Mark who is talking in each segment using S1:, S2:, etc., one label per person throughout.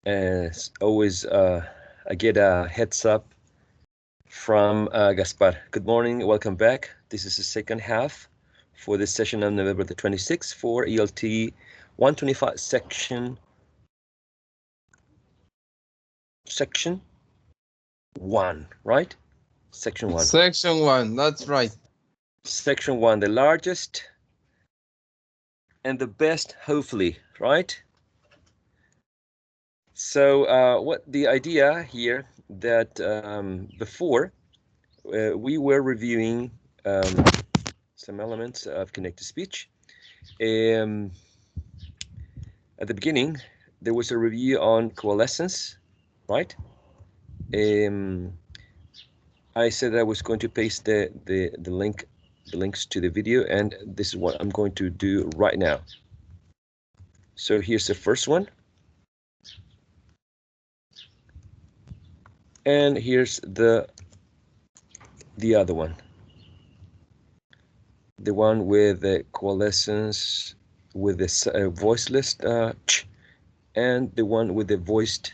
S1: As always, I get a heads up from Gaspar. Good morning, welcome back. This is the second half for this session on November the 26th for ELT 125 section 1, right? Section 1.
S2: Section 1, that's right.
S1: Section 1, the largest and the best, hopefully, right? So what the idea here that before we were reviewing some elements of connected speech. At the beginning, there was a review on coalescence, right? I said I was going to paste the links to the video, and this is what I'm going to do right now. So here's the first one. And here's the other one. The one with the coalescence with the voiceless ch, and the one with the voiced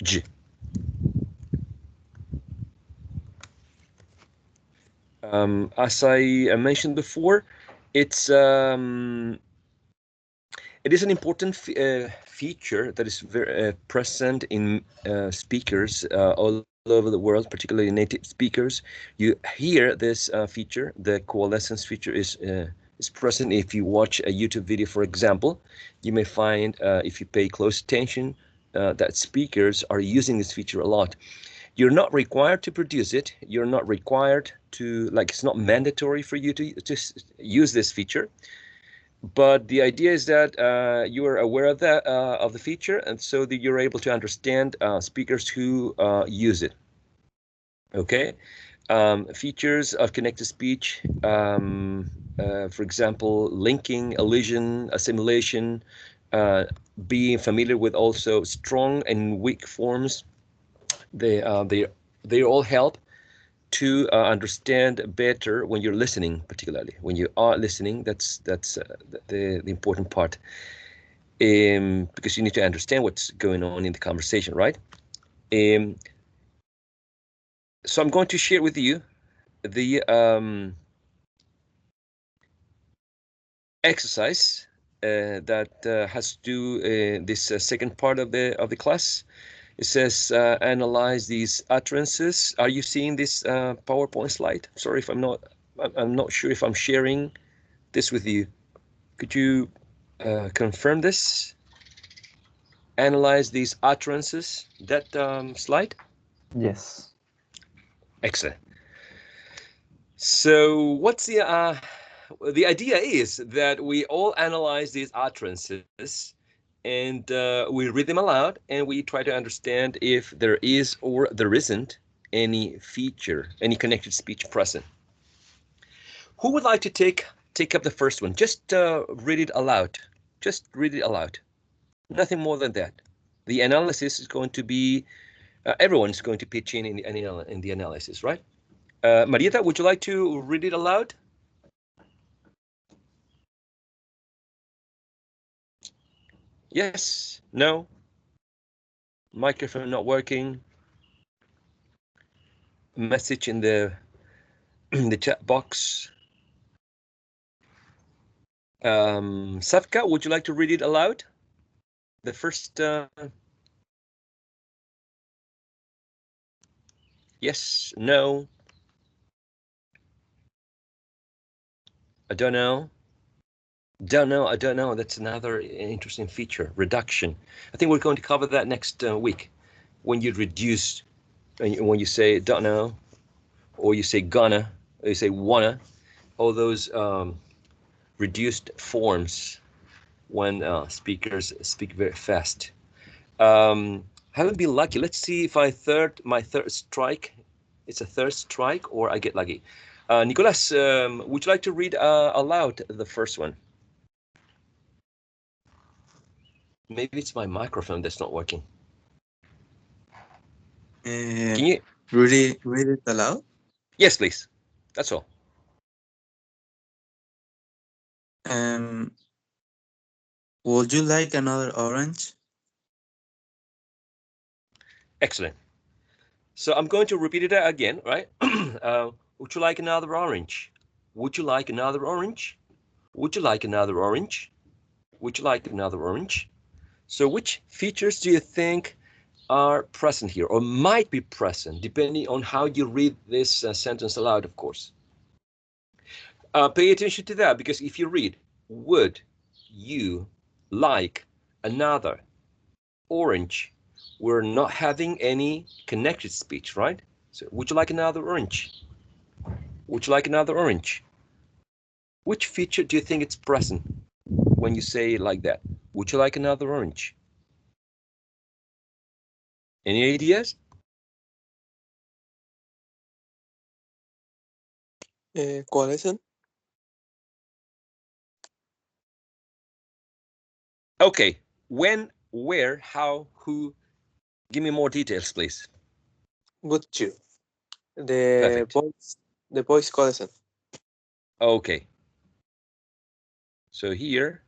S1: j. As I mentioned before, it is an important feature that is very present in speakers all over the world, particularly native speakers. You hear this feature. The coalescence feature is present if you watch a YouTube video, for example. You may find, if you pay close attention, that speakers are using this feature a lot. You're not required to produce it. You're not required to, like, it's not mandatory for you to just use this feature. But the idea is that you are aware of that of the feature, and so that you're able to understand speakers who use it. Okay, features of connected speech, for example, linking, elision, assimilation, being familiar with also strong and weak forms. They all help to understand better when you're listening, particularly when you are listening. That's the important part, because you need to understand what's going on in the conversation, right? So I'm going to share with you the exercise that has to do this second part of the class. It says analyze these utterances. Are you seeing this PowerPoint slide? Sorry if I'm not sure if I'm sharing this with you. Could you confirm this? Analyze these utterances. That slide?
S3: Yes.
S1: Excellent. So what's the idea is that we all analyze these utterances, and we read them aloud, and we try to understand if there is or there isn't any feature, any connected speech present. Who would like to take up the first one? Just read it aloud. Just read it aloud. Nothing more than that. The analysis is going to be, everyone's going to pitch in the analysis, right? Marieta, would you like to read it aloud? Yes, no, microphone not working, message in the chat box. Safka, would you like to read it aloud? The first, yes, no, I don't know. I don't know. That's another interesting feature, reduction. I think we're going to cover that next week. When you reduce, when you say don't know, or you say gonna, or you say wanna, all those reduced forms when speakers speak very fast. Haven't been lucky. Let's see if my third strike. It's a third strike, or I get lucky. Nicolas, would you like to read aloud the first one? Maybe it's my microphone that's not working. Can you
S4: read it aloud?
S1: Yes, please. That's all.
S4: Would you like another orange?
S1: Excellent. So I'm going to repeat it again, right? Would you like another orange? Would you like another orange? Would you like another orange? Would you like another orange? So which features do you think are present here or might be present depending on how you read this sentence aloud, of course? Pay attention to that, because if you read, would you like another orange, we're not having any connected speech, right? So would you like another orange? Would you like another orange? Which feature do you think it's present when you say it like that? Would you like another orange? Any ideas?
S4: ¿Cuál es el?
S1: Okay, when, where, how, who? Give me more details, please.
S4: Would you? The
S1: Perfect.
S4: voice coalescent.
S1: Okay. So here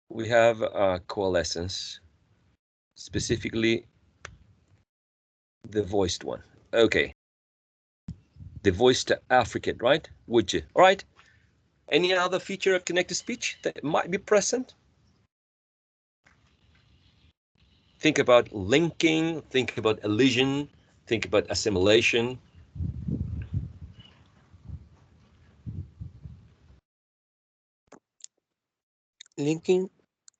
S1: we have coalescence, specifically the voiced one. Okay. The voiced affricate, right? Would you? All right. Any other feature of connected speech that might be present? Think about linking, think about elision, think about assimilation.
S4: Linking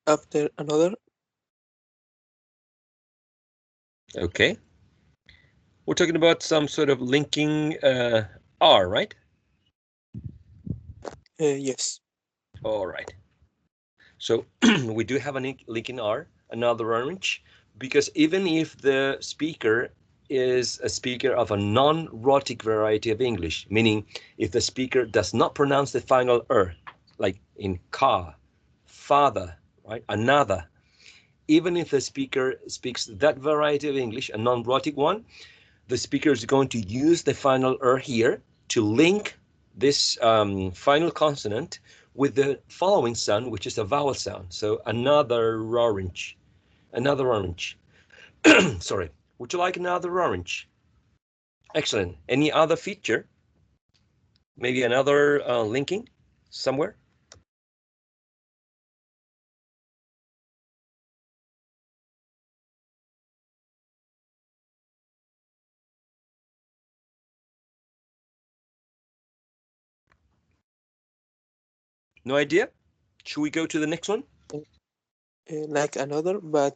S4: after another.
S1: Okay. We're talking about some sort of linking R, right?
S4: Yes.
S1: All right. So we do have a linking R, another orange, because even if the speaker is a speaker of a non-rhotic variety of English, meaning if the speaker does not pronounce the final like in car, father, right, another, even if the speaker speaks that variety of English, a non-rhotic one, the speaker is going to use the final here to link this final consonant with the following sound, which is a vowel sound. So another orange, another orange. Sorry. Would you like another orange? Excellent. Any other feature? Maybe another linking somewhere? No idea? Should we go to the next one?
S4: Like another, but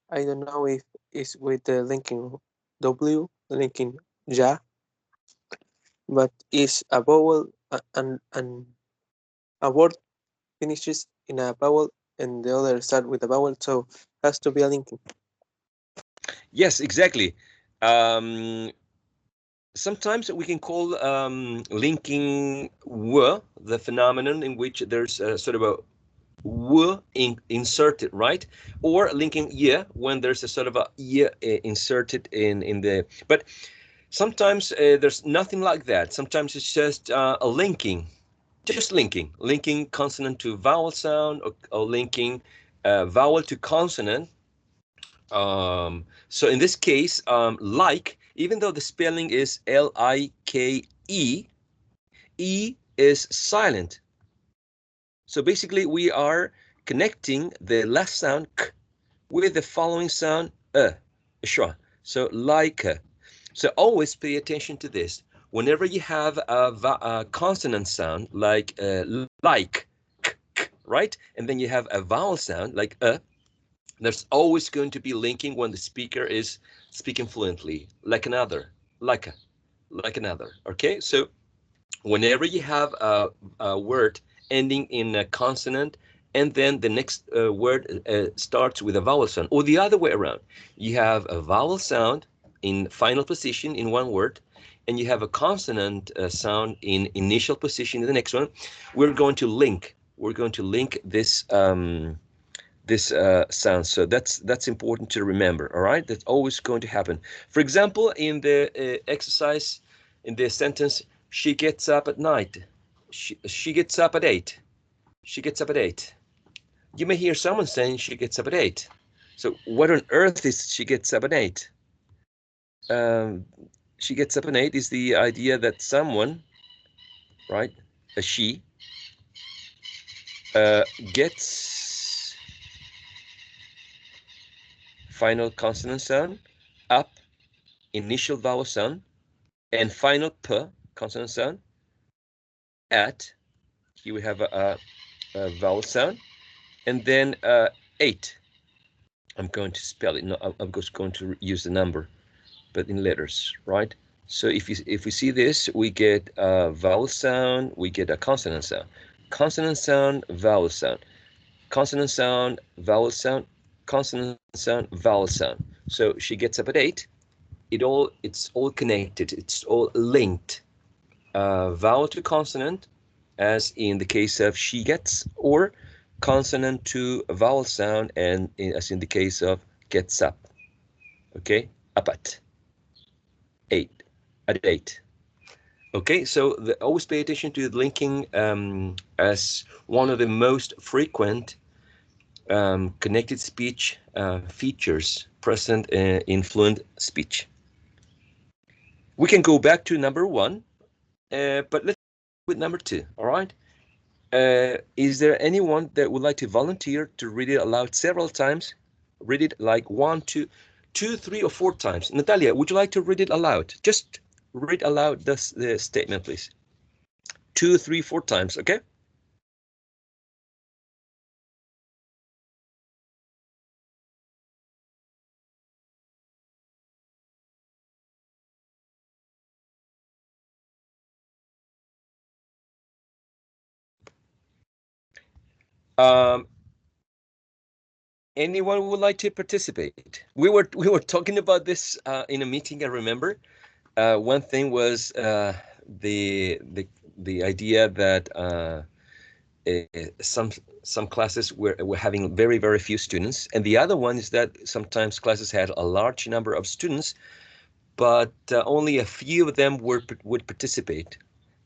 S4: I don't know if it's with the linking W, the linking ja, but it's a vowel and a word finishes in a vowel and the other start with a vowel, so has to be a linking.
S1: Yes, exactly. Um, Sometimes we can call linking w the phenomenon in which there's a sort of a w inserted, right? Or linking y when there's a sort of a y inserted in the. But sometimes there's nothing like that. Sometimes it's just a linking, just linking consonant to vowel sound, or linking vowel to consonant. So in this case, like, even though the spelling is L-I-K-E, E is silent. So basically we are connecting the last sound k with the following sound schwa. So like. So always pay attention to this. Whenever you have a consonant sound like like, k, right? And then you have a vowel sound like there's always going to be linking when the speaker is speaking fluently, like another, like a, like another. Okay, so whenever you have a word ending in a consonant and then the next word starts with a vowel sound, or the other way around, you have a vowel sound in final position in one word and you have a consonant sound in initial position in the next one, we're going to link this sound. So that's important to remember. All right, that's always going to happen. For example, in the exercise, in the sentence, she gets up at night. She gets up at 8. She gets up at 8. You may hear someone saying she gets up at 8. So what on earth is she gets up at 8? she gets up at 8 is the idea that someone, right, a she, gets final consonant sound, up, initial vowel sound, and final p consonant sound, at, here we have a vowel sound, and then 8. I'm going to spell it. No, I'm just going to use the number, but in letters, right? So if we see this, we get a vowel sound, we get a consonant sound, vowel sound, consonant sound, vowel sound, consonant sound, vowel sound. So she gets up at 8. It's all connected. It's all linked. Vowel to consonant, as in the case of she gets, or consonant to vowel sound, and as in the case of gets up. Okay, up at 8, at 8. Okay, so always pay attention to the linking as one of the most frequent connected speech features present in fluent speech. We can go back to number 1, but let's with number 2, all right? Is there anyone that would like to volunteer to read it aloud several times? Read it like 1, 2, 2, 3, or 4 times. Natalia, would you like to read it aloud? Just read aloud the statement, please. 2, 3, 4 times, okay? Um, anyone would like to participate? We were talking about this in a meeting. I remember. One thing was the idea that some classes were having very few students, and the other one is that sometimes classes had a large number of students, but only a few of them would participate.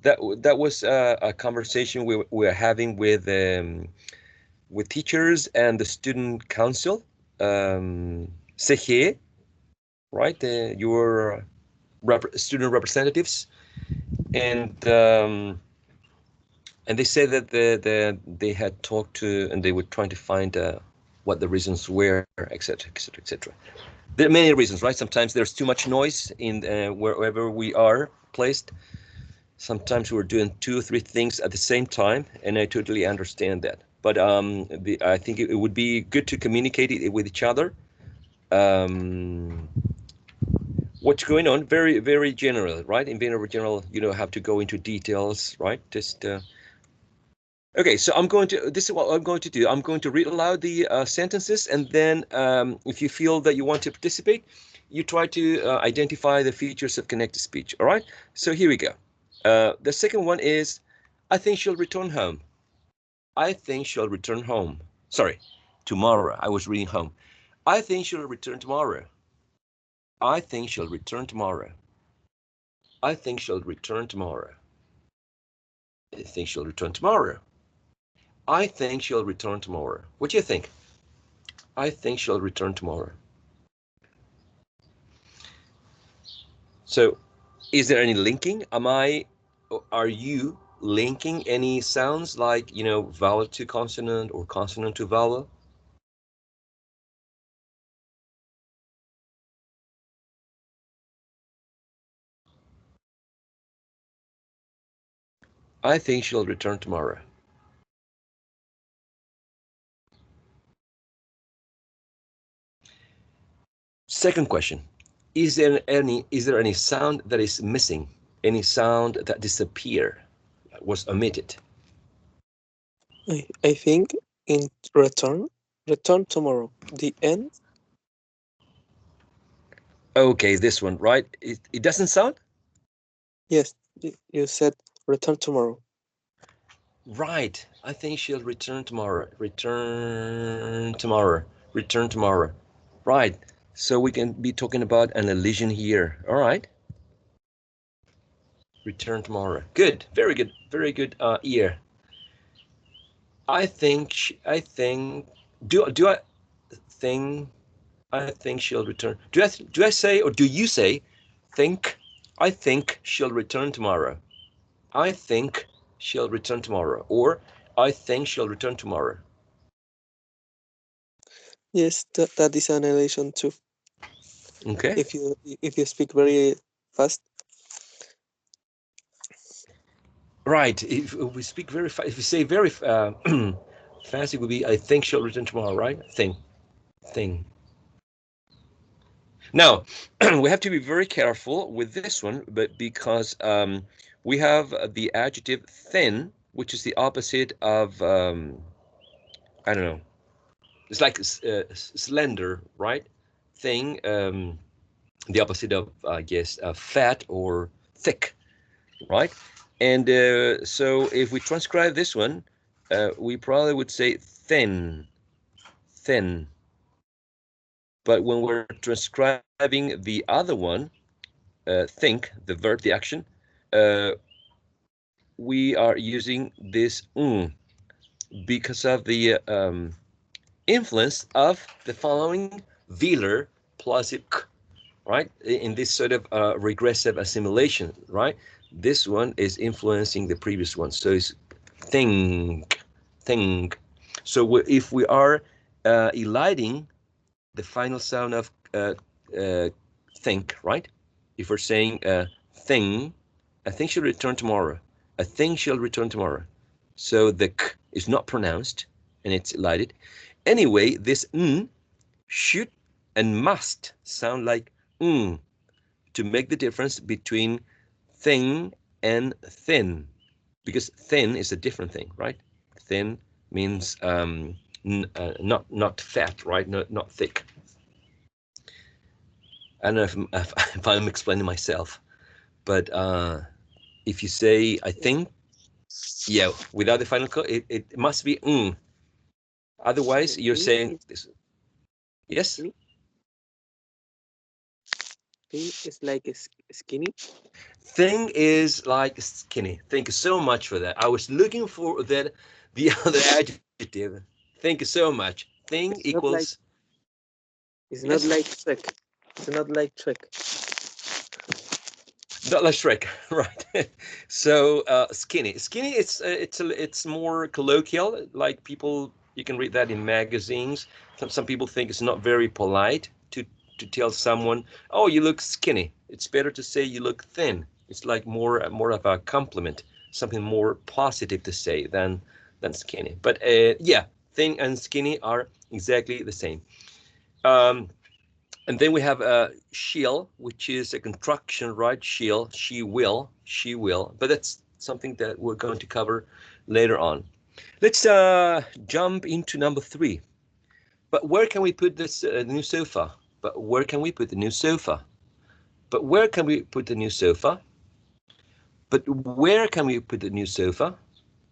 S1: That was a conversation we were having with teachers and the student council, CGE, right? Your student representatives, and they say that they had talked to, and they were trying to find what the reasons were, etc., etc., etc. There are many reasons, right? Sometimes there's too much noise in wherever we are placed. Sometimes we're doing 2 or 3 things at the same time, and I totally understand that. But I think it would be good to communicate it with each other. What's going on? Very general, right? In very general, you don't have to go into details, right? Just okay, so this is what I'm going to do. I'm going to read aloud the sentences, and then if you feel that you want to participate, you try to identify the features of connected speech, all right? So here we go. The second one is, I think she'll return home. I think she'll return home. Sorry, tomorrow. I was reading home. I think she'll return tomorrow. I think she'll return tomorrow. I think she'll return tomorrow. I think she'll return tomorrow. I think she'll return tomorrow. What do you think? I think she'll return tomorrow. So, is there any linking? Are you linking any sounds like, vowel to consonant or consonant to vowel? I think she'll return tomorrow. Second question. Is there any sound that is missing? Any sound that disappeared, was omitted?
S4: I think in return tomorrow. The end.
S1: Okay, this one, right? It doesn't sound?
S4: Yes, you said return tomorrow.
S1: Right. I think she'll return tomorrow. Return tomorrow. Return tomorrow. Right. So we can be talking about an elision here. All right. Return tomorrow. Good. Very good. Very good ear. I think do I think I think she'll return. Do I say, or do you say, think? I think she'll return tomorrow. I think she'll return tomorrow, or I think she'll return tomorrow.
S4: Yes, that is an elation too.
S1: Okay.
S4: If you speak very fast.
S1: Right. If we speak very fast, if we say very fast, it would be I think she'll return tomorrow, right? Thing. Now, we have to be very careful with this one, but because we have the adjective thin, which is the opposite of I don't know. It's like slender, right? Thing. The opposite of I guess fat or thick, right? And so if we transcribe this one, we probably would say thin. But when we're transcribing the other one, think, the verb, the action, uh, we are using this because of the influence of the following Wheeler plus k, right? In this sort of regressive assimilation, right? This one is influencing the previous one. So it's think. So if we are eliding the final sound of uh, think, right? If we're saying thing, I think she'll return tomorrow. I think she'll return tomorrow. So the k is not pronounced and it's elided. Anyway, this n should and must sound like to make the difference between thing and thin, because thin is a different thing, right? Thin means not fat, right? Not thick. I don't know if I'm explaining myself, but if you say I think, yeah, without the final co, it must be Otherwise, you're
S4: Thing
S1: saying
S4: is
S1: this. Yes.
S4: skinny. Thing is like skinny.
S1: Thing is like skinny. Thank you so much for that. I was looking for that the other adjective. Thank you so much. Thing
S4: It's not
S1: equals
S4: like it's not
S1: yes.
S4: like trick. It's not like trick.
S1: Not like Shrek, right? So skinny. Skinny. It's more colloquial. Like people, you can read that in magazines. Some people think it's not very polite to tell someone, "Oh, you look skinny." It's better to say you look thin. It's like more of a compliment, something more positive to say than skinny. But yeah, thin and skinny are exactly the same. Um, and then we have she'll, which is a construction, right? She'll, she will. But that's something that we're going to cover later on. Let's jump into number 3. But where can we put this new sofa? But where can we put the new sofa? But where can we put the new sofa? But where can we put the new sofa?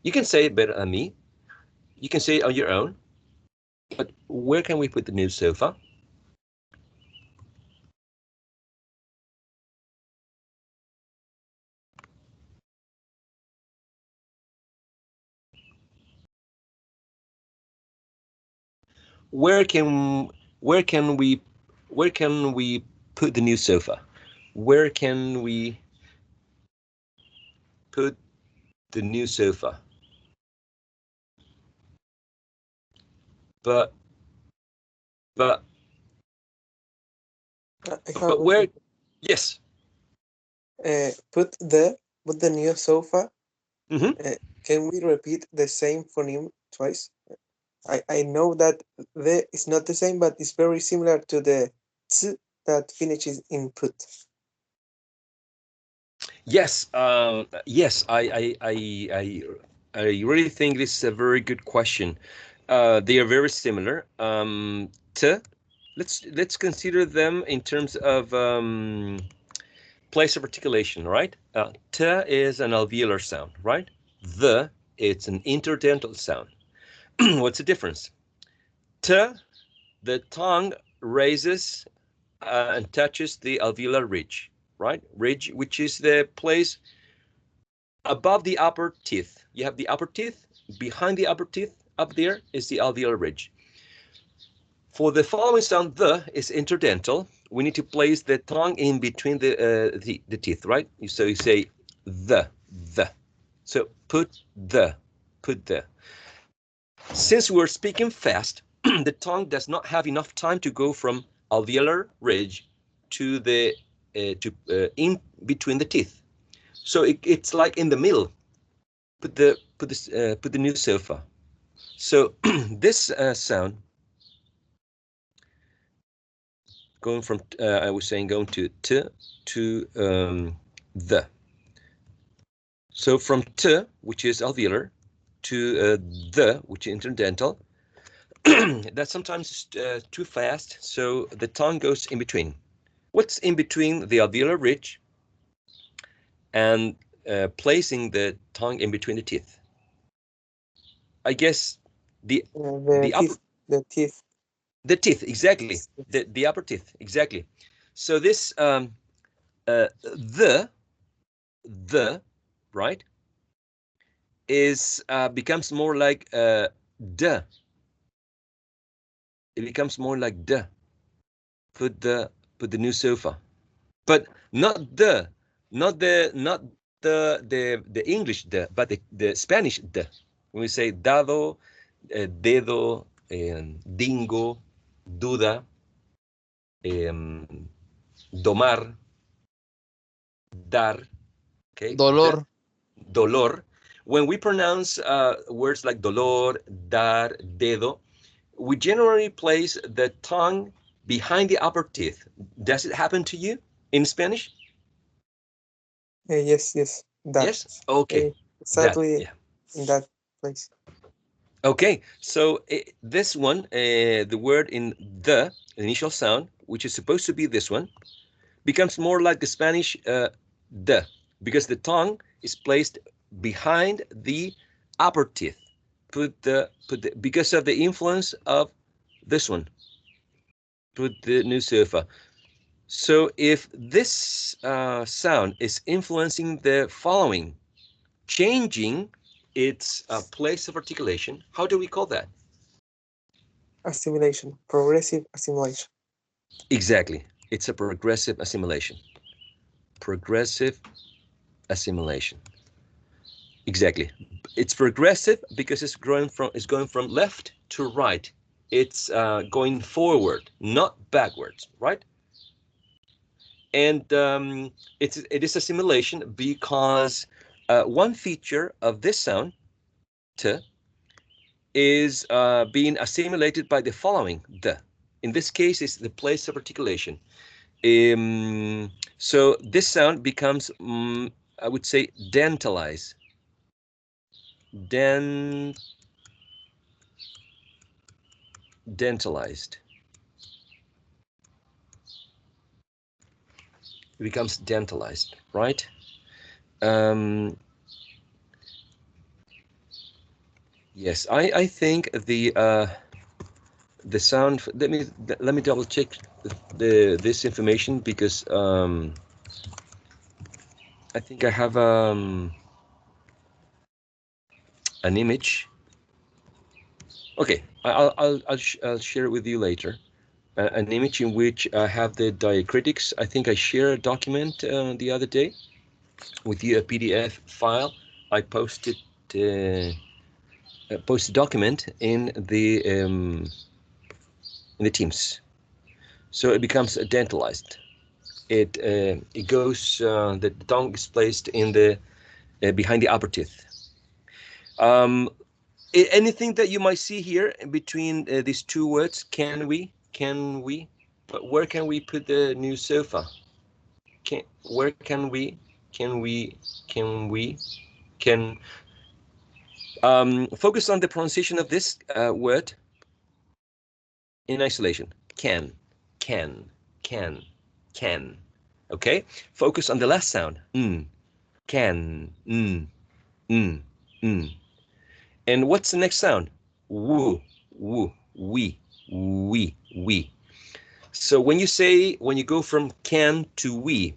S1: You can say it better than me. You can say it on your own. But where can we put the new sofa? Where can where can we where can we put the new sofa? Where can we put the new sofa? But but
S4: I have a
S1: but where?
S4: question.
S1: Yes.
S4: Uh, put the put the new sofa.
S1: Mm-hmm.
S4: Can we repeat the same phoneme twice? I know that the is not the same, but it's very similar to the t that finishes in put.
S1: Yes. Yes. I really think this is a very good question. They are very similar. To let's consider them in terms of place of articulation, right? T is an alveolar sound, right? The, it's an interdental sound. What's the difference? T, the tongue raises and touches the alveolar ridge, right? Ridge, which is the place above the upper teeth. You have the upper teeth. Behind the upper teeth, up there is the alveolar ridge. For the following sound, the is interdental. We need to place the tongue in between the teeth, right? So you say the. So put the. Since we're speaking fast, the tongue does not have enough time to go from alveolar ridge to the in between the teeth. So it's like in the middle. Put the new sofa. So this sound going from I was saying going to t to the. So from t, which is alveolar, to the, which is interdental, that's sometimes too fast, so the tongue goes in between. What's in between the alveolar ridge and placing the tongue in between the teeth? I guess the
S4: The
S1: upper
S4: teeth. The teeth.
S1: the teeth, exactly. The upper teeth, exactly. So this the right is becomes more like the. It becomes more like the. Put the new sofa, but not the English the, but the Spanish the. When we say dado, dedo, dingo, duda, domar, dar, okay, the
S2: Dolor.
S1: dolor. When we pronounce words like dolor, dar, dedo, we generally place the tongue behind the upper teeth. Does it happen to you in Spanish?
S4: Yes. That.
S1: Yes? Okay. That,
S4: Exactly
S1: yeah.
S4: in that place.
S1: Okay, so this one, the word in the initial sound, which is supposed to be this one, becomes more like the Spanish the, because the tongue is placed behind the upper teeth. Because of the influence of this one. Put the new sofa. So if this sound is influencing the following, changing its place of articulation, how do we call that?
S4: Assimilation. Progressive assimilation.
S1: Exactly. It's a progressive assimilation. Progressive assimilation. Exactly. It's progressive because it's going from left to right. It's going forward, not backwards, right? And it is assimilation because one feature of this sound, t, is being assimilated by the following, the. In this case, it's the place of articulation. So this sound becomes, I would say, dentalized. Dentalized. It becomes dentalized, right? Um, yes, I think the sound. Let me double check this information because I think I have an image. Okay, I'll share it with you later. An image in which I have the diacritics. I think I shared a document the other day with you, a PDF file. I posted post a document in the Teams, so it becomes dentalized. It goes the tongue is placed in the behind the upper teeth. Um, Anything that you might see here between these two words, can we, but where can we put the new sofa? Where can we, can we, can, focus on the pronunciation of this word in isolation. Can, can, can. Okay, focus on the last sound, can, mm, mm. And what's the next sound? Woo, woo, we. So when you go from can to we,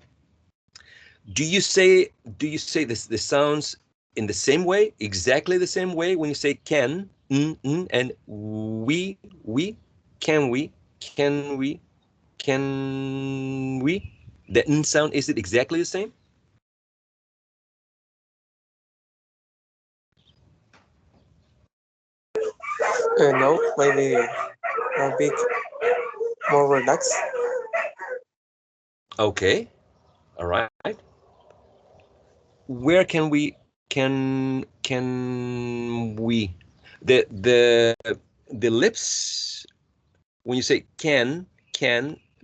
S1: do you say this the sounds in the same way, exactly the same way when you say can, and we? Can we? Can we? Can we? The n sound, is it exactly the same?
S4: No, maybe a bit more relaxed.
S1: Okay, all right. Where can we the lips, when you say can,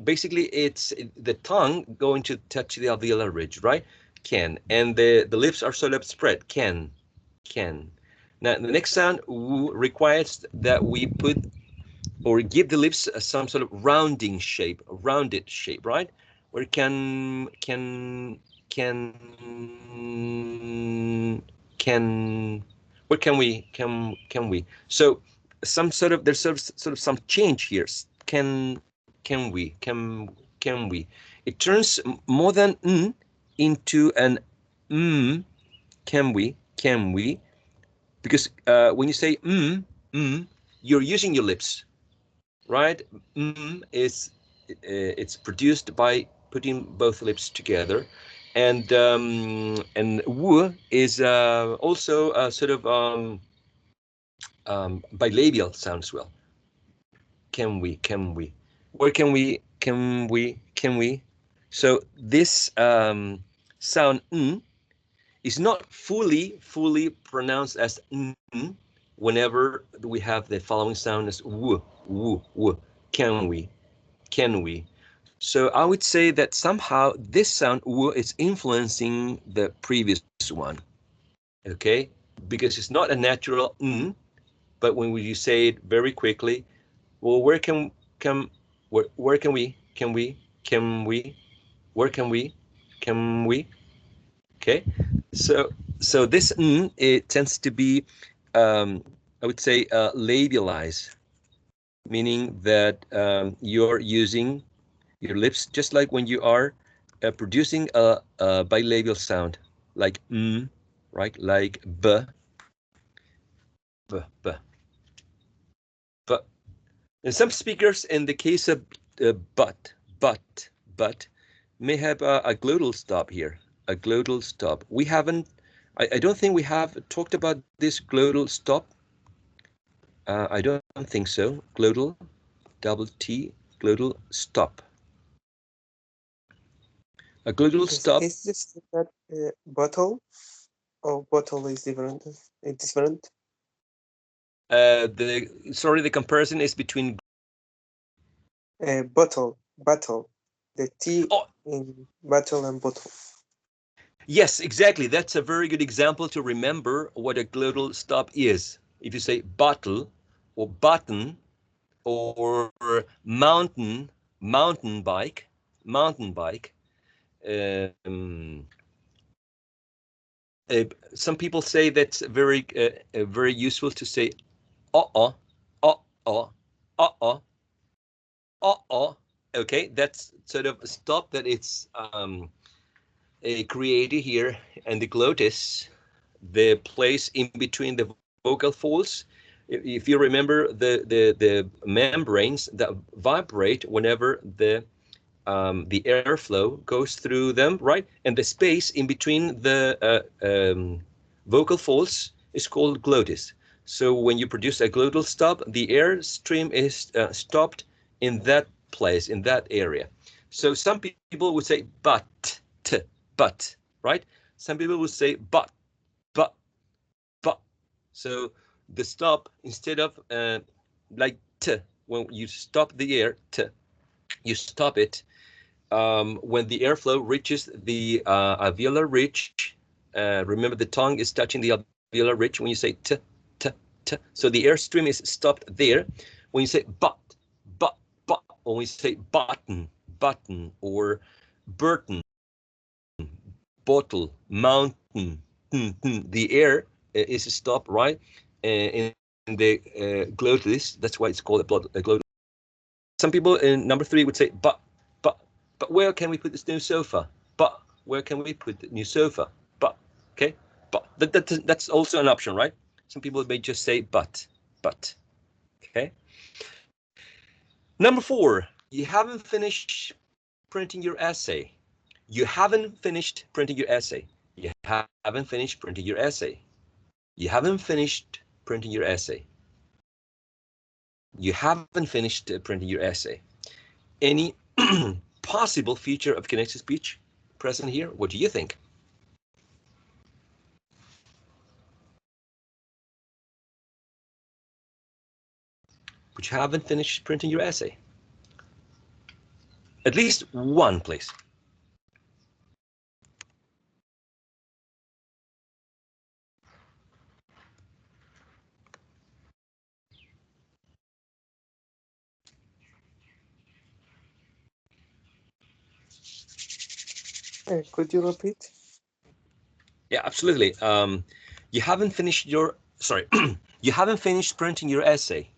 S1: basically it's the tongue going to touch the alveolar ridge, right? Can, and the lips are sort of spread. Can. Now the next sound requires that we put or give the lips some sort of rounded shape, right? Where can where can we? So some sort of there's sort of some change here. Can we? It turns more than n into an mm. Can we? Because when you say you're using your lips, right? Is it's produced by putting both lips together, and wu is also a sort of bilabial sound as well. Can we? Where can we? So this sound is not fully pronounced as whenever we have the following sound as wu. Can we? Can we? So I would say that somehow this sound wu is influencing the previous one. Okay, because it's not a natural but when you say it very quickly, well, where can we, where can we? Okay, so this it tends to be, I would say, labialized, meaning that you're using your lips just like when you are producing a bilabial sound, like right, like b. But and some speakers, in the case of but, may have a glottal stop here, a glottal stop. We haven't, I don't think we have talked about this glottal stop. I don't think so. Glottal, double T, glottal stop. A glottal stop.
S4: Is this that bottle or bottle is different? It's different.
S1: The comparison is between.
S4: Bottle. The T
S1: Oh,
S4: in bottle and bottle.
S1: yes, exactly. That's a very good example to remember what a glottal stop is. If you say bottle or button or mountain bike. Um, some people say that's very useful to say uh-uh, uh-uh, uh-uh, uh-uh. Okay, that's sort of a stop that it's created here, and the glottis, the place in between the vocal folds. If you remember the membranes that vibrate whenever the airflow goes through them, right? And the space in between the vocal folds is called glottis. So when you produce a glottal stop, the air stream is stopped in that place, in that area. So some people would say but, right? Some people would say but, but. So the stop, instead of like t, when you stop the air, you stop it when the airflow reaches the alveolar ridge. Remember, the tongue is touching the alveolar ridge when you say t, t. So the airstream is stopped there. When you say but, or when you say button, or Burton, bottle, mountain, the air is stopped, right? In the glottis. That's why it's called a glottis. Some people in number 3 would say, but, but where can we put this new sofa? But where can we put the new sofa? But, okay, but that's also an option, right? Some people may just say but, okay. Number 4, you haven't finished printing your essay. You haven't finished printing your essay. You haven't finished printing your essay. You haven't finished printing your essay. You haven't finished printing your essay. Any possible feature of connected speech present here? What do you think? But you haven't finished printing your essay. At least one, please.
S4: Could you repeat?
S1: Yeah, absolutely. You haven't finished your, sorry, you haven't finished printing your essay.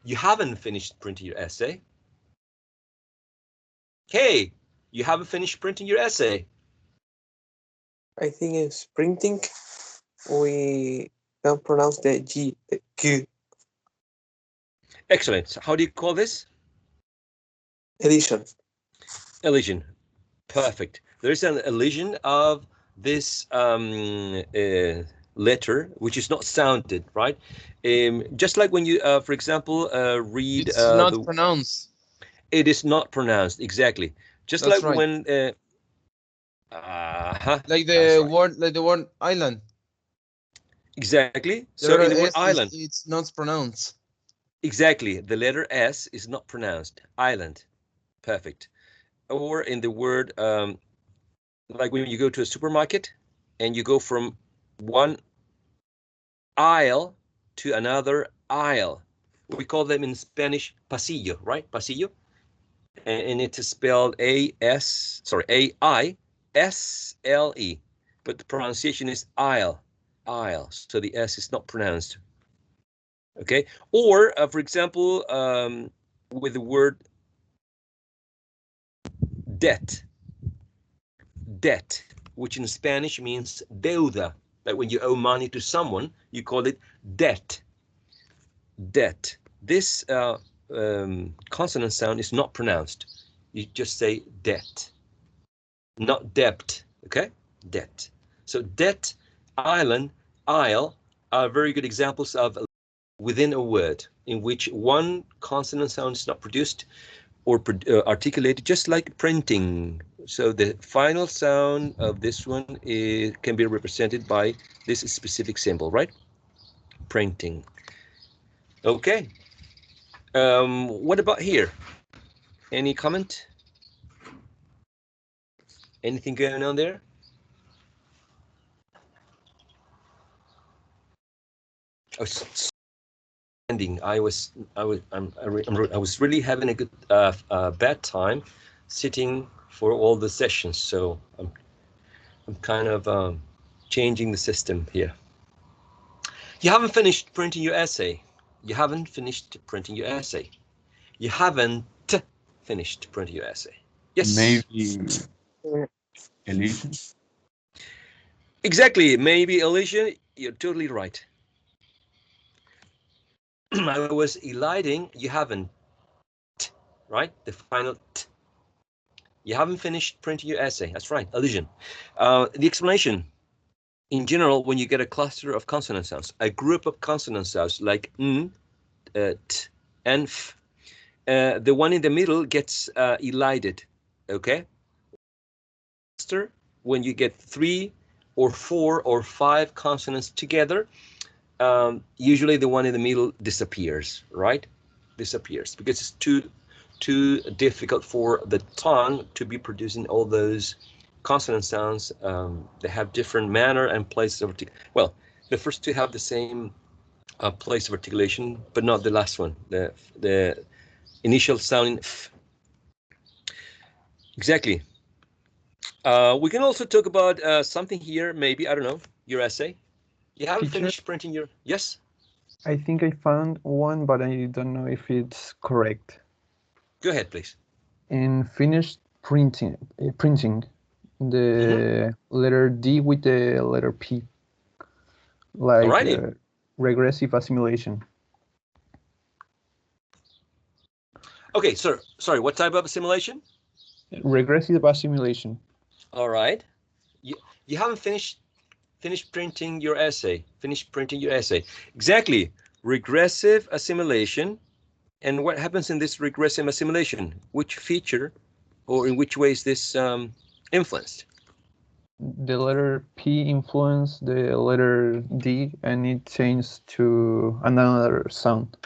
S1: You haven't finished printing your essay. Hey, you haven't finished printing your essay.
S4: I think it's printing. We don't pronounce the G, the Q.
S1: Excellent. So how do you call this?
S4: Edition.
S1: Elision. Perfect. There is an elision of this letter, which is not sounded, right? Just like when you, for example, read
S2: It's not pronounced.
S1: it is not pronounced, exactly. Just
S2: That's
S1: like
S2: right.
S1: when,
S2: Like
S1: that's
S2: the
S1: right.
S2: word, like the word island.
S1: Exactly.
S2: The
S1: So in
S2: letter
S1: the word
S2: S
S1: island,
S2: it's not pronounced.
S1: exactly, the letter S is not pronounced. Island. Perfect. Or in the word, like when you go to a supermarket and you go from one aisle to another aisle. We call them in Spanish pasillo, right? Pasillo. And it is spelled A-I-S-L-E. But the pronunciation is aisle, aisle. So the S is not pronounced. Okay. Or, for example, with the word debt, debt, which in Spanish means deuda. Like when you owe money to someone, you call it debt. Debt. This consonant sound is not pronounced. You just say debt, not debt. Okay, debt. So debt, island, isle are very good examples of within a word in which one consonant sound is not produced or articulated, just like printing. So the final sound of this one can be represented by this specific symbol, right? Printing. Okay. What about here? Any comment? Anything going on there? Oh, ending. I was really having a good bad time sitting for all the sessions. So I'm kind of changing the system here. You haven't finished printing your essay. You haven't finished printing your essay. You haven't finished printing your essay. Yes.
S3: Maybe Elysian.
S1: Exactly. Maybe Alicia, you're totally right. I was eliding. You haven't, right? The final t. You haven't finished printing your essay. That's right. Elision. The explanation. In general, when you get a cluster of consonant sounds, a group of consonant sounds like n, t, and f, the one in the middle gets elided. Okay. When you get 3 or 4 or 5 consonants together, usually the one in the middle disappears, right? Disappears because it's too difficult for the tongue to be producing all those consonant sounds. They have different manner and places of well, the first two have the same place of articulation, but not the last one. The initial sound f. Exactly. We can also talk about something here. Maybe I don't know your essay. You haven't
S5: Teacher,
S1: finished printing your yes.
S5: I think I found one, but I don't know if it's correct.
S1: Go ahead, please.
S5: In finished printing the letter D with the letter P, like
S1: Alrighty.
S5: regressive assimilation.
S1: Okay, sir. Sorry, what type of assimilation?
S5: Regressive assimilation.
S1: All right. You haven't finished printing your essay. Finish printing your essay. Exactly. Regressive assimilation. And what happens in this regressive assimilation? Which feature or in which way is this influenced?
S5: The letter P influenced the letter D and it changed to another sound.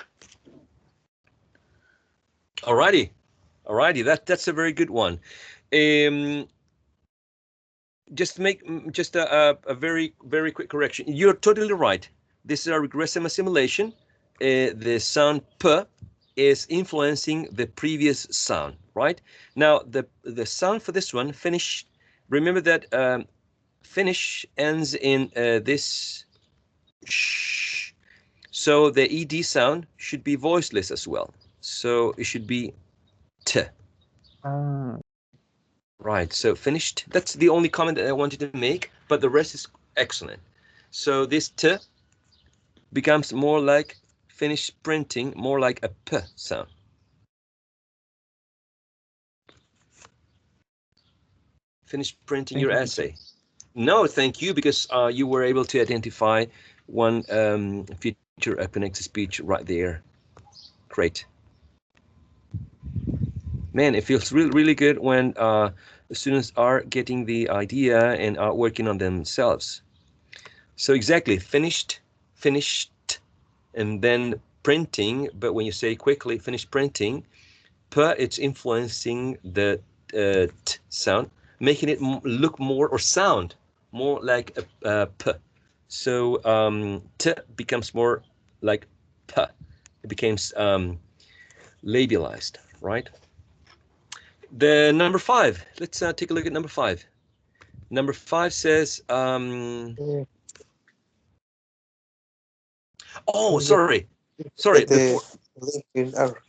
S1: Alrighty. Alrighty. That's a very good one. Just a very, very quick correction. You're totally right. This is a regressive assimilation. The sound P is influencing the previous sound, right? Now, the sound for this one, finish, remember that finish ends in this sh. So the ED sound should be voiceless as well. So it should be T. Right, so finished. That's the only comment that I wanted to make, but the rest is excellent. So this T becomes more like finished printing, more like a P sound. Finish printing your essay. No, thank you, because you were able to identify one feature of connected speech right there. Great. Man, it feels really, really good when the students are getting the idea and are working on themselves. So exactly, finished, and then printing. But when you say quickly, finish printing, it's influencing the t sound, making it look more or sound more like a p. So t becomes more like p. It becomes labialized, right? The number 5. Let's take a look at number 5. Number 5 says, oh, sorry.
S4: The link in R.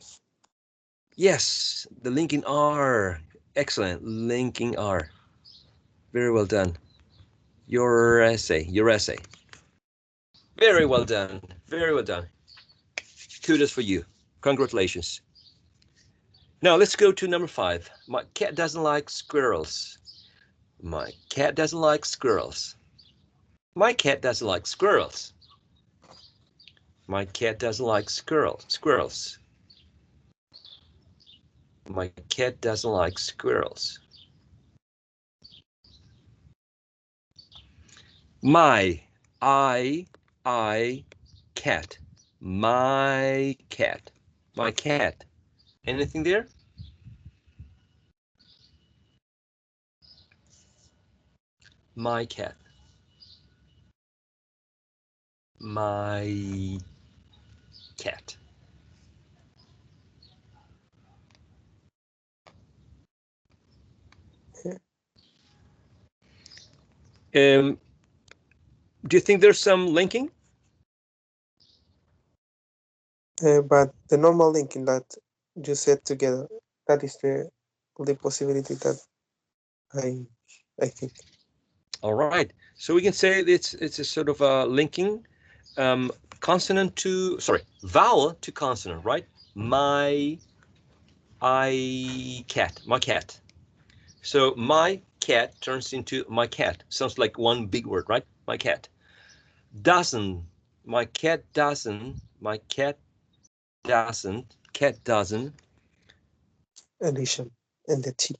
S1: Yes, the linking R. Excellent, linking R. Very well done. Your essay. Very well done. Very well done. Kudos for you. Congratulations. Now let's go to number 5. My cat doesn't like squirrels. My cat doesn't like squirrels. My cat doesn't like squirrels. My cat doesn't like squirrels. My cat doesn't like squirrels. My, I, cat. My cat. My cat. Anything there? My cat. My cat. Do you think there's some linking?
S4: But the normal linking that you said together, that is the only possibility that I think.
S1: All right. So we can say it's a sort of a linking consonant to, sorry, vowel to consonant, right? My cat. My cat. So my cat turns into my cat. Sounds like one big word, right? My cat. Doesn't. My cat doesn't. My cat doesn't. Cat doesn't.
S4: Elision and the T.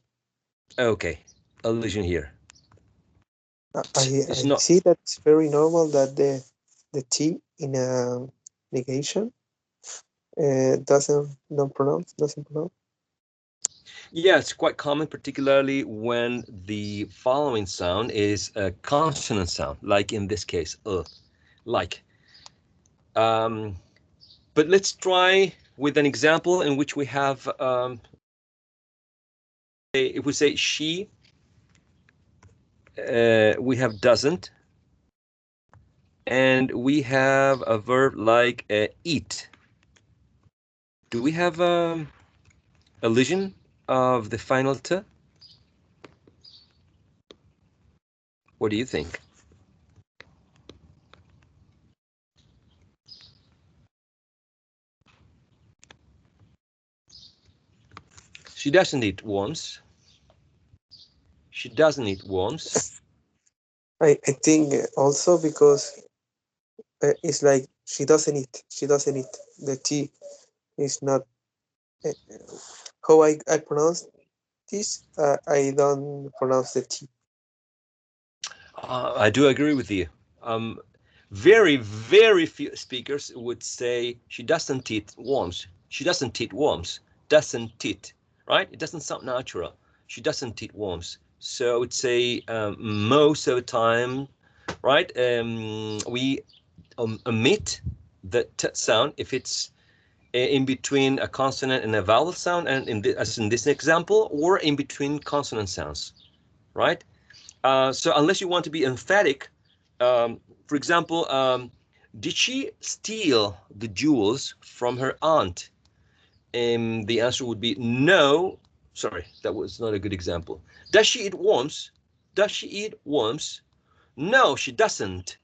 S1: Okay. Allusion here.
S4: I
S1: It's not.
S4: see that it's very normal that the T in a negation doesn't pronounce.
S1: Yeah, it's quite common, particularly when the following sound is a consonant sound, like in this case, like. But let's try with an example in which we have, if we say she, we have doesn't, and we have a verb like eat. Do we have elision of the final t? What do you think? She doesn't eat worms. She doesn't eat worms.
S4: I think also because it's like she doesn't eat the T is not uh, how I pronounce this. I don't pronounce the T.
S1: I do agree with you. Um, very, very few speakers would say she doesn't eat worms. She doesn't eat worms. Doesn't eat, right? It doesn't sound natural. She doesn't eat worms. So I would say most of the time, right? We omit the t sound if it's in between a consonant and a vowel sound, and as in this example, or in between consonant sounds, right? So unless you want to be emphatic, for example, did she steal the jewels from her aunt? And the answer would be no. Sorry, that was not a good example. Does she eat worms? Does she eat worms? No, she doesn't.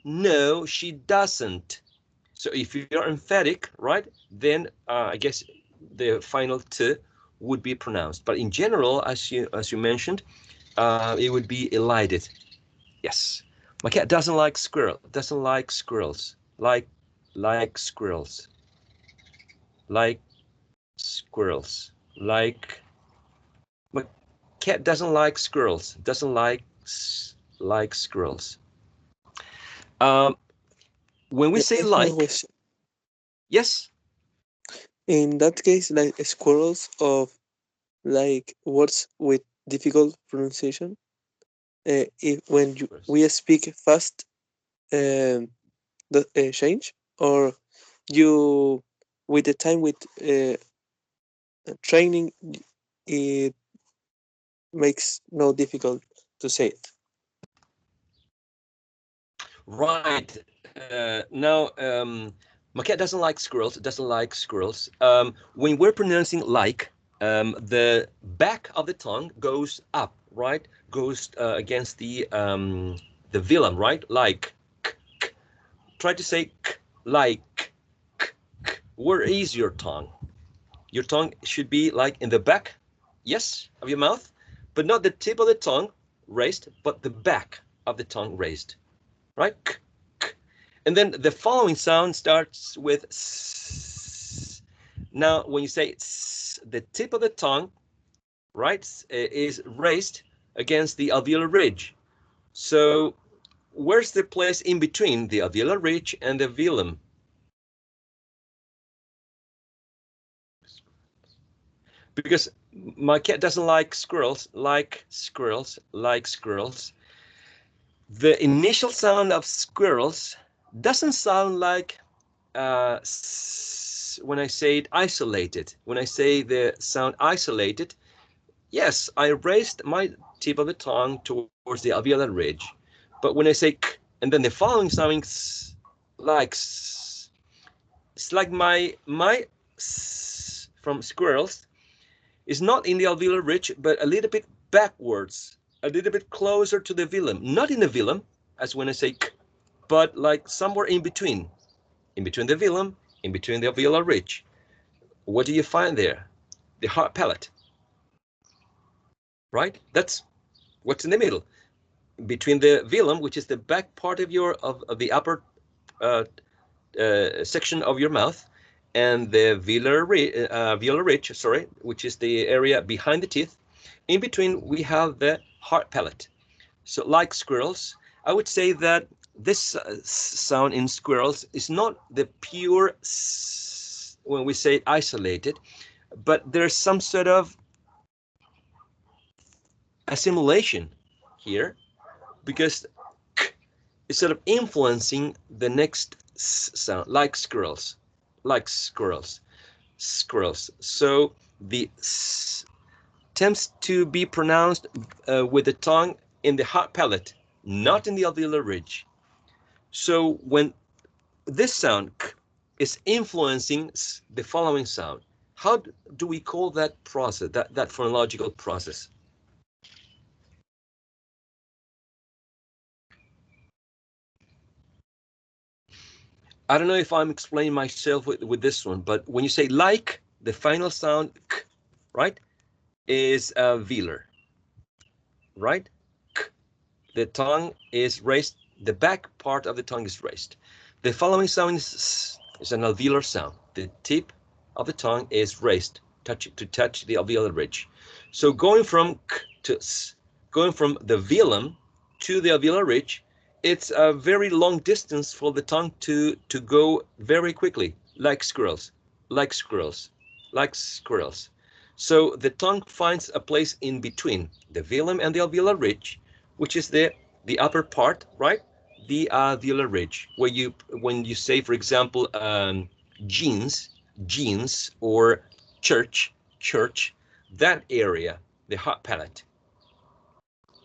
S1: No, she doesn't. So if you're emphatic, right, then I guess the final t would be pronounced. But in general, as you mentioned, it would be elided. Yes. My cat doesn't like doesn't like squirrels. Like squirrels. Like squirrels. My cat doesn't like squirrels. Doesn't like squirrels. Um, when we say
S4: I have a
S1: like,
S4: question.
S1: yes.
S4: In that case, like squirrels of like words with difficult pronunciation. If when we speak fast, the change or you with the time with training, it makes no difficult to say it.
S1: Right. Now, my cat doesn't like squirrels. Doesn't like squirrels. When we're pronouncing like, the back of the tongue goes up, right? Goes against the velum, right? Like. K, k. Try to say k, like. K, k. Where is your tongue? Your tongue should be like in the back, yes, of your mouth, but not the tip of the tongue raised, but the back of the tongue raised, right? K, k. And then the following sound starts with s. Now, when you say s, the tip of the tongue, right, is raised against the alveolar ridge. So where's the place in between the alveolar ridge and the velum? Because my cat doesn't like squirrels, like squirrels. The initial sound of squirrels doesn't sound like when I say it isolated. When I say the sound isolated, yes, I raised my tip of the tongue towards the alveolar ridge. But when I say k, and then the following sounding like it's like my from squirrels is not in the alveolar ridge, but a little bit backwards, a little bit closer to the velum. Not in the velum, as when I say k, but like somewhere in between the velum, in between the alveolar ridge. What do you find there? The hard palate, right? That's what's in the middle. Between the velum, which is the back part of of the upper uh, section of your mouth, and the velar ridge, sorry, which is the area behind the teeth. In between, we have the hard palate. So, like squirrels, I would say that this sound in squirrels is not the pure when we say isolated, but there's some sort of assimilation here because k is sort of influencing the next sound, like squirrels, squirrels. So the s tends to be pronounced with the tongue in the hard palate, not in the alveolar ridge. So when this sound k is influencing the following sound, how do we call that process, that phonological process? I don't know if I'm explaining myself with this one, but when you say like, the final sound k, right? is a velar, right? K. The tongue is raised. The back part of the tongue is raised. The following sound is an alveolar sound. The tip of the tongue is raised to touch the alveolar ridge. So going from k to s, going from the velum to the alveolar ridge, it's a very long distance for the tongue to go very quickly, like squirrels, like squirrels, like squirrels. So the tongue finds a place in between the velum and the alveolar ridge, which is the upper part, right? The alveolar ridge, where you when you say, for example, jeans, or church, that area, the hot palate.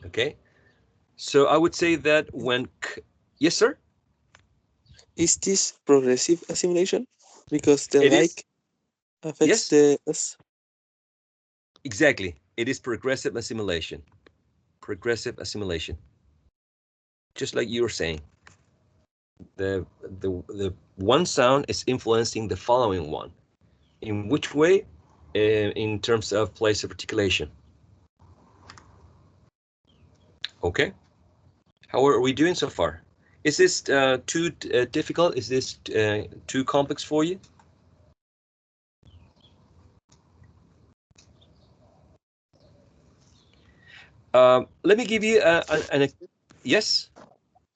S1: Okay, so I would say that when yes, sir.
S4: Is this progressive assimilation? Because the
S1: It is.
S4: like affects
S1: Yes,
S4: the s.
S1: exactly. It is progressive assimilation. Progressive assimilation. Just like you were saying, the one sound is influencing the following one. In which way? In terms of place of articulation. Okay. How are we doing so far? Is this too difficult? Is this too complex for you? Let me give you an yes.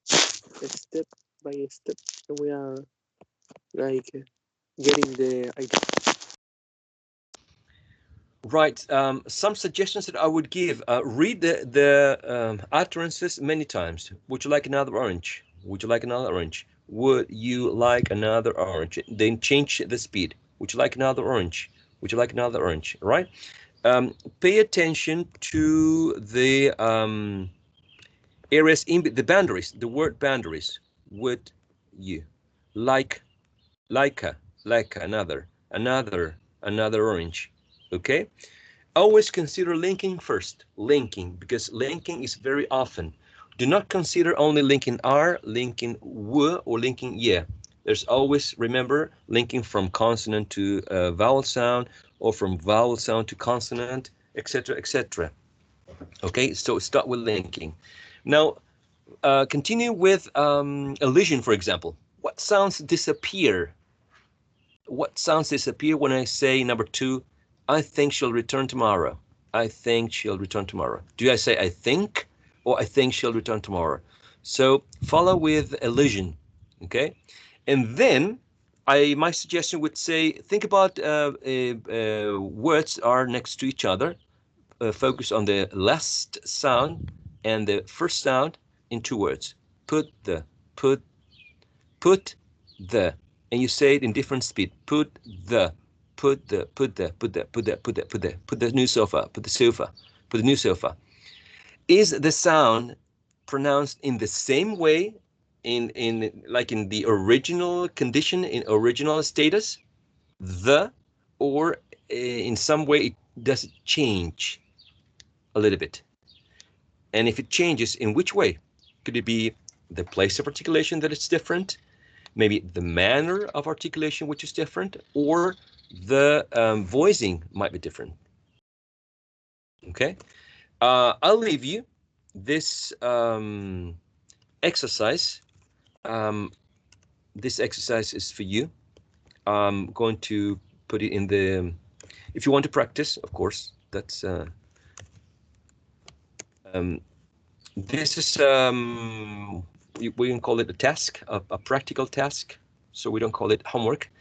S4: Step by step, we are like getting the idea.
S1: Right. Some suggestions that I would give. Read the utterances many times. Would you like another orange? Would you like another orange? Would you like another orange? Then change the speed. Would you like another orange? Would you like another orange? Right. Pay attention to the areas in the boundaries. The word boundaries. Would you like another orange? Okay. Always consider linking first. Linking, because linking is very often. Do not consider only linking R, linking W, or linking Y. There's always, remember, linking from consonant to vowel sound, or from vowel sound to consonant, etc., etc. Okay, so start with linking. Now, continue with elision, for example. What sounds disappear? What sounds disappear when I say number 2, I think she'll return tomorrow? I think she'll return tomorrow. Do I say I think, or I think she'll return tomorrow? So follow with elision, okay? And then my suggestion would say, think about words are next to each other. Focus on the last sound and the first sound in 2 words. Put the, put put the, and you say it in different speed. Put the, put the, put the, put the, put the, put the, put the, put the new sofa, put the sofa, put the new sofa. Is the sound pronounced in the same way in like in the original condition, in original status, the, or in some way it does it change a little bit? And if it changes, in which way? Could it be the place of articulation that is different? Maybe the manner of articulation which is different, or the voicing might be different. Okay, I'll leave you this exercise. This exercise is for you. I'm going to put it in the, if you want to practice, of course, that's this is we can call it a task, a practical task, so we don't call it homework.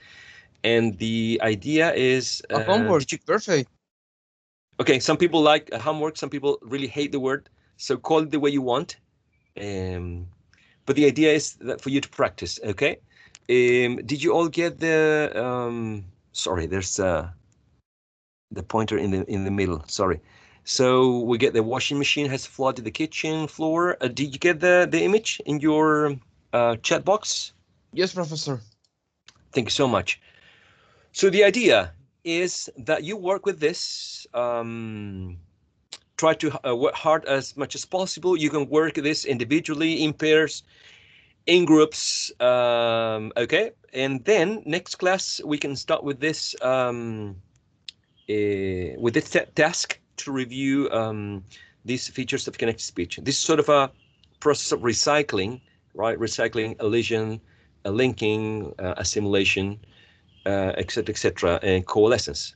S1: And the idea is
S2: homework. Perfect.
S1: Okay, some people like homework, some people really hate the word, so call it the way you want. But the idea is that for you to practice, okay? Did you all get the sorry, there's the pointer in the middle, sorry. So we get the washing machine has flooded the kitchen floor. Did you get the image in your chat box?
S2: Yes, professor.
S1: Thank you so much. So the idea is that you work with this. Try to work hard as much as possible. You can work this individually, in pairs, in groups. Okay, and then next class we can start with this task. to review these features of connected speech. This is sort of a process of recycling, right? Recycling, elision, linking, assimilation, etc., and coalescence.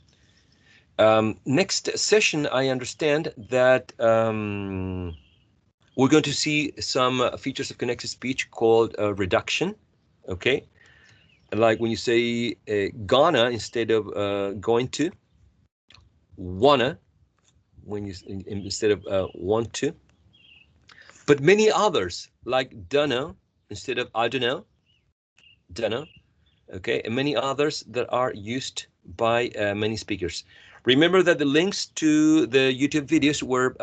S1: Next session, I understand that we're going to see some features of connected speech called reduction, okay? Like when you say gonna instead of going to, wanna when you instead of want to, but many others like dunno instead of I don't know, dunno, okay, and many others that are used by many speakers. Remember that the links to the YouTube videos were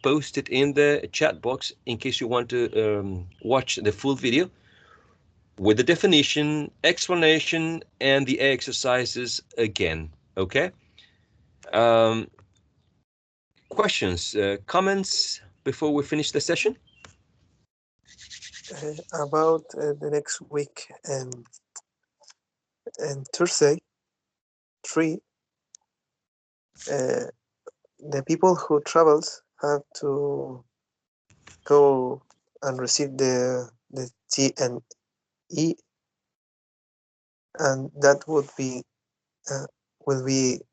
S1: posted in the chat box in case you want to watch the full video with the definition, explanation, and the exercises again, okay? Um, Questions, comments before we finish the session?
S4: About the next week and Thursday, 3, the people who travels have to go and receive the T and E, and that will be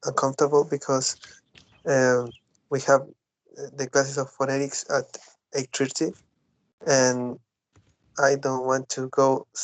S4: uncomfortable because we have the classes of phonetics at 8:30, and I don't want to go